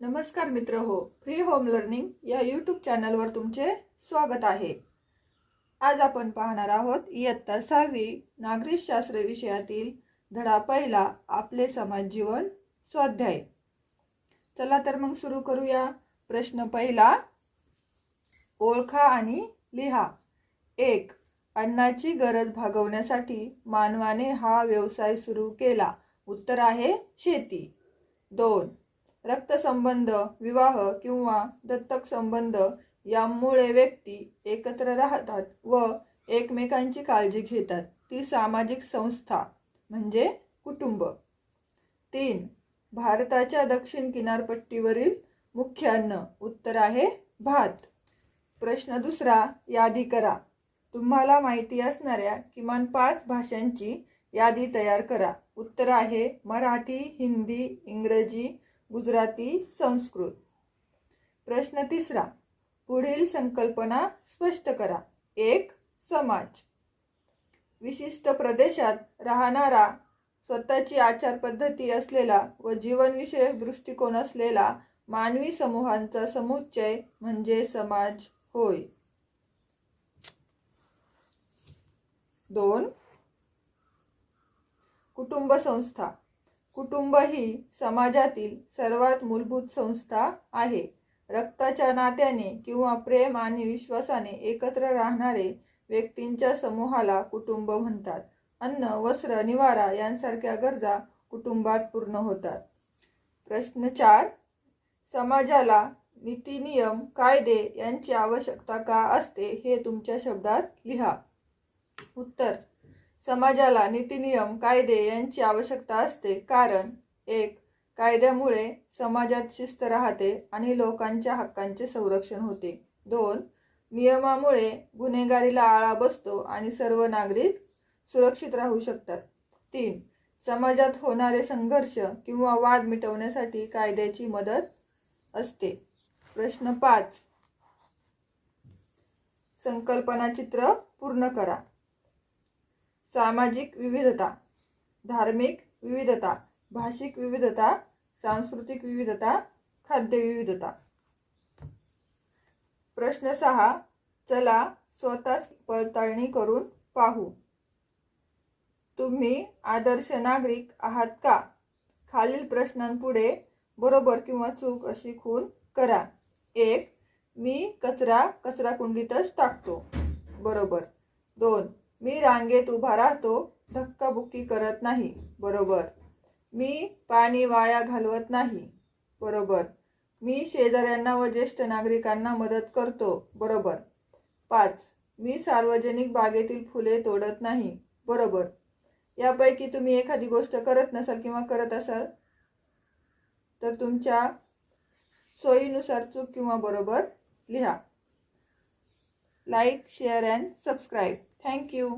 नमस्कार मित्र हो, फ्री होम लर्निंग या यूट्यूब चॅनलवर तुमचे स्वागत आहे। आज आपण पाहणार आहोत इयत्ता 6वी नागरिकशास्त्र विषयातील धडा पहिला आपले समाज जीवन स्वाध्याय। चला तर मग सुरू करूया। प्रश्न पहिला, ओळखा आणि लिहा। 1. अन्नाची गरज भागवण्यासाठी मानवाने हा व्यवसाय सुरू केला। उत्तर आहे शेती। 2. रक्तसंबंध, विवाह किंवा दत्तक संबंध यामुळे व्यक्ती एकत्र राहतात व एकमेकांची काळजी घेतात, ती सामाजिक संस्था म्हणजे कुटुंब। 3. भारताच्या दक्षिण किनारपट्टीवरील मुख्य अन्न। उत्तर आहे भात। प्रश्न दुसरा, यादी करा। तुम्हाला माहिती असणाऱ्या किमान 5 भाषांची यादी तयार करा। उत्तर आहे मराठी, हिंदी, इंग्रजी, गुजराती, संस्कृत। प्रश्न तिसरा, पुढील संकल्पना स्पष्ट करा। 1. समाज, विशिष्ट प्रदेशात राहणारा, स्वतःची आचार पद्धती असलेला व जीवनविषयक दृष्टिकोन असलेला मानवी समूहांचा समुच्चय म्हणजे समाज होय। 2. कुटुंब संस्था, कुटुंब ही समाजातील सर्वात मूलभूत संस्था आहे। रक्ताच्या नात्याने किंवा प्रेम आणि विश्वासाने एकत्र राहणारे व्यक्तींच्या समूहाला कुटुंब म्हणतात। अन्न, वस्त्र, निवारा यांसारख्या गरजा कुटुंबात पूर्ण होतात। प्रश्न 4, समाजाला नीती, नियम, कायदे यांची आवश्यकता का असते हे तुमच्या शब्दात लिहा। उत्तर, समाजाला नीती, नियम, कायदे यांची आवश्यकता असते कारण 1. कायद्यामुळे समाजात शिस्त राहते आणि लोकांच्या हक्कांचे संरक्षण होते। 2. नियमामुळे गुन्हेगारीला आळा बसतो आणि सर्व नागरिक सुरक्षित राहू शकतात। 3. समाजात होणारे संघर्ष किंवा वाद मिटवण्यासाठी कायद्याची मदत असते। प्रश्न 5, संकल्पना चित्र पूर्ण करा। सामाजिक विविधता, धार्मिक विविधता, भाषिक विविधता, सांस्कृतिक विविधता, खाद्य विविधता। प्रश्न 6, चला स्वतःच पडताळणी करून पाहू। तुम्ही आदर्श नागरिक आहात का? खालील प्रश्नांपुढे बरोबर किंवा चूक अशी खूण करा। 1. मी कचरा कचराकुंडीतच टाकतो, बरोबर। 2. मी रांगेत उभा राहतो, धक्काबुक्की करत नाही, बरोबर। मी पाणी वाया घालवत नाही, बरोबर। मी शेजाऱ्यांना व ज्येष्ठ नागरिकांना मदत करतो, बरोबर। 5. मी सार्वजनिक बागेतील फुले तोडत नाही, बरोबर। यापैकी तुम्ही एखादी गोष्ट करत नसाल किंवा करत असाल तर तुमच्या सोयीनुसार चूक किंवा बरोबर लिहा। Like, share and subscribe. Thank you.